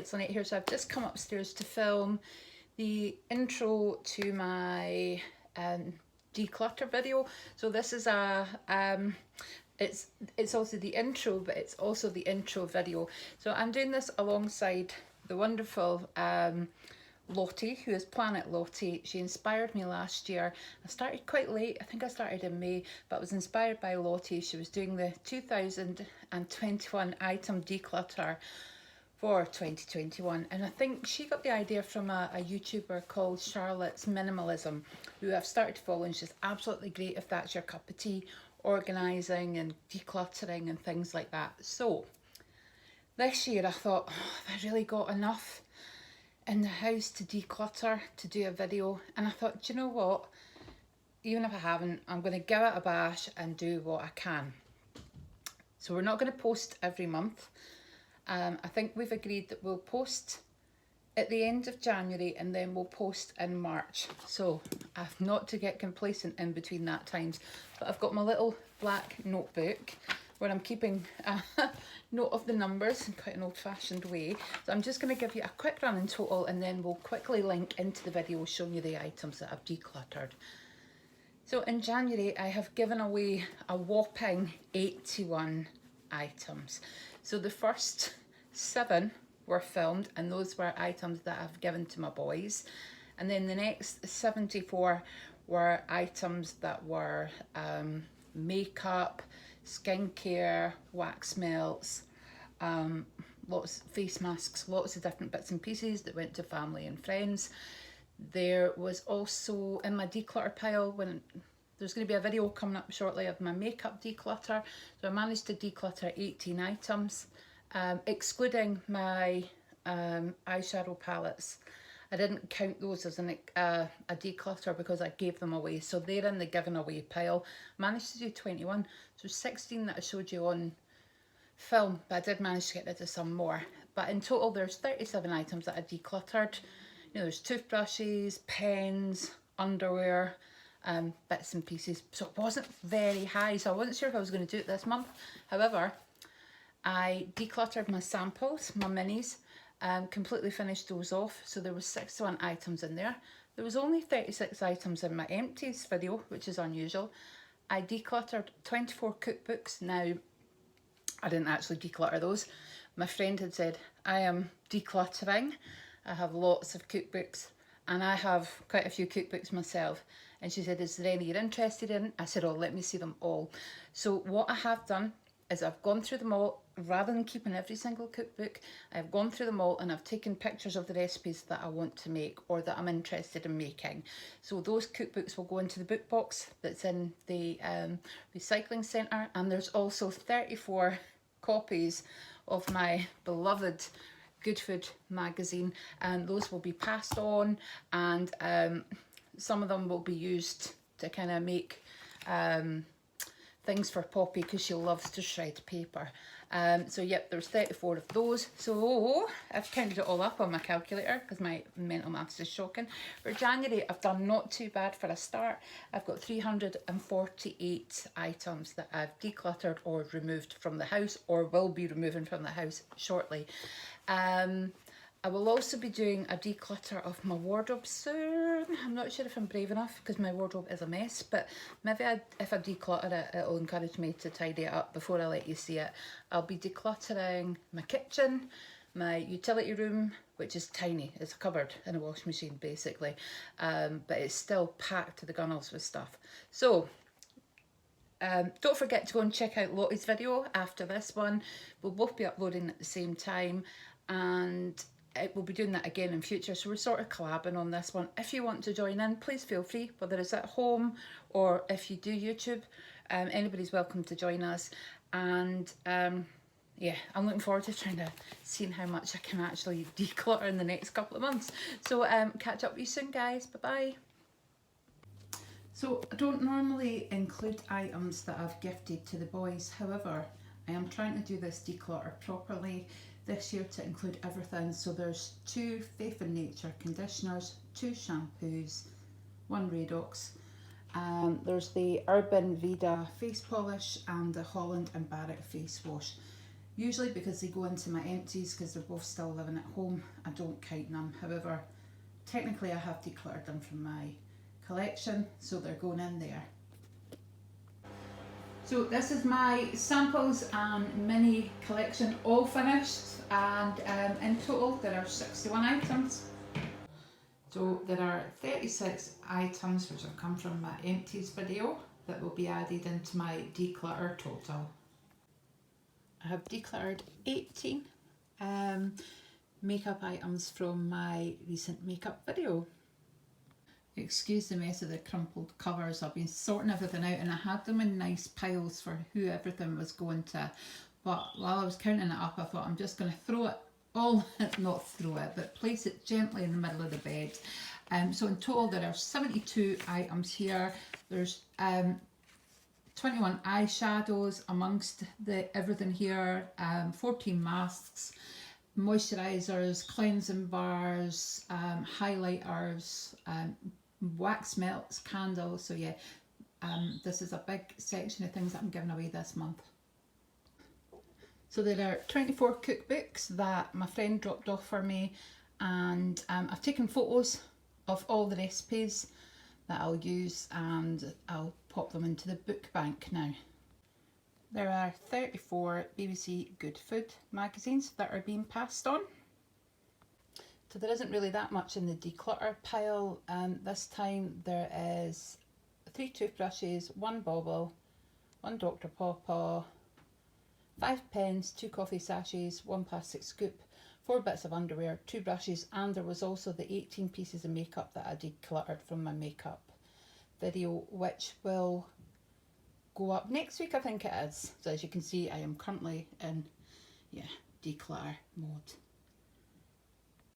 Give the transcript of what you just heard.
it's Lynette here. So I've just come upstairs to film the intro to my declutter video. So this is a it's also the intro, but it's also the intro video. So I'm doing this alongside the wonderful Lottie, who is Planet Lottie. She inspired me last year. I started quite late, I think I started in May, but I was inspired by Lottie. She was doing the 2021 item declutter for 2021, and I think she got the idea from a YouTuber called Charlotte's Minimalism, who I've started to follow, and she's absolutely great if that's your cup of tea, organising and decluttering and things like that. So this year I thought, have I really got enough in the house to declutter to do a video? And I thought, do you know what, even if I haven't, I'm going to give it a bash and do what I can. So we're not going to post every month. I think we've agreed that we'll post at the end of January and then we'll post in March. So I've not to get complacent in between that times, but I've got my little black notebook where I'm keeping a note of the numbers in quite an old-fashioned way. So I'm just going to give you a quick run in total, and then we'll quickly link into the video showing you the items that I've decluttered. So in January I have given away a whopping 81 items. So the first 7 were filmed, and those were items that I've given to my boys, and then the next 74 were items that were makeup, skincare, wax melts, lots face masks, lots of different bits and pieces that went to family and friends. There was also in my declutter pile, when there's going to be a video coming up shortly of my makeup declutter, so I managed to declutter 18 items, excluding my eyeshadow palettes. I didn't count those as a declutter because I gave them away, so they're in the given away pile. Managed to do 21, so 16 that I showed you on film, but I did manage to get rid of some more. But in total there's 37 items that I decluttered. You know, there's toothbrushes, pens, underwear, bits and pieces, so it wasn't very high, so I wasn't sure if I was going to do it this month. However, I decluttered my samples, my minis, completely finished those off, so there was 61 items in there. There was only 36 items in my empties video, which is unusual. I decluttered 24 cookbooks. Now, I didn't actually declutter those. My friend had said, I am decluttering. I have lots of cookbooks, and I have quite a few cookbooks myself. And she said, is there any you're interested in? I said, oh, let me see them all. So what I have done is I've gone through them all. Rather than keeping every single cookbook, I've gone through them all and I've taken pictures of the recipes that I want to make or that I'm interested in making. So those cookbooks will go into the book box that's in the recycling centre, and there's also 34 copies of my beloved Good Food magazine, and those will be passed on, and some of them will be used to kind of make things for Poppy, because she loves to shred paper. So yep, there's 34 of those. So I've counted it all up on my calculator because my mental maths is shocking. For January, I've done not too bad for a start. I've got 348 items that I've decluttered or removed from the house, or will be removing from the house shortly. I will also be doing a declutter of my wardrobe soon. I'm not sure if I'm brave enough because my wardrobe is a mess, but maybe if I declutter it, it'll encourage me to tidy it up before I let you see it. I'll be decluttering my kitchen, my utility room, which is tiny. It's a cupboard and a washing machine basically, but it's still packed to the gunnels with stuff. So don't forget to go and check out Lottie's video after this one. We'll both be uploading at the same time, and we'll be doing that again in future, so we're sort of collabing on this one. If you want to join in, please feel free, whether it's at home or if you do YouTube, anybody's welcome to join us. And yeah, I'm looking forward to seeing how much I can actually declutter in the next couple of months. So catch up with you soon, guys. Bye bye. So I don't normally include items that I've gifted to the boys, however I am trying to do this declutter properly this year to include everything. So there's 2 Faith in Nature conditioners, 2 shampoos, 1 Redox, there's the Urban Vida face polish and the Holland and Barrett face wash. Usually because they go into my empties because they're both still living at home, I don't count them. However, technically I have decluttered them from my collection, so they're going in there. So this is my samples and mini collection all finished, and in total there are 61 items. So there are 36 items which have come from my empties video that will be added into my declutter total. I have decluttered 18 makeup items from my recent makeup video. Excuse the mess of the crumpled covers. I've been sorting everything out and I had them in nice piles for who everything was going to. But while I was counting it up, I thought I'm just going to throw it all, not throw it, but place it gently in the middle of the bed. So in total there are 72 items here. There's 21 eyeshadows amongst everything here, 14 masks, moisturisers, cleansing bars, highlighters, wax melts, candles. So yeah, this is a big section of things that I'm giving away this month. So there are 24 cookbooks that my friend dropped off for me, and I've taken photos of all the recipes that I'll use and I'll pop them into the book bank now. There are 34 BBC Good Food magazines that are being passed on. So there isn't really that much in the declutter pile. This time there is 3 toothbrushes, 1 bauble, 1 Dr. Pawpaw, 5 pens, 2 coffee sachets, 1 plastic scoop, 4 bits of underwear, 2 brushes, and there was also the 18 pieces of makeup that I decluttered from my makeup video, which will go up next week, I think it is. So as you can see, I am currently in declutter mode.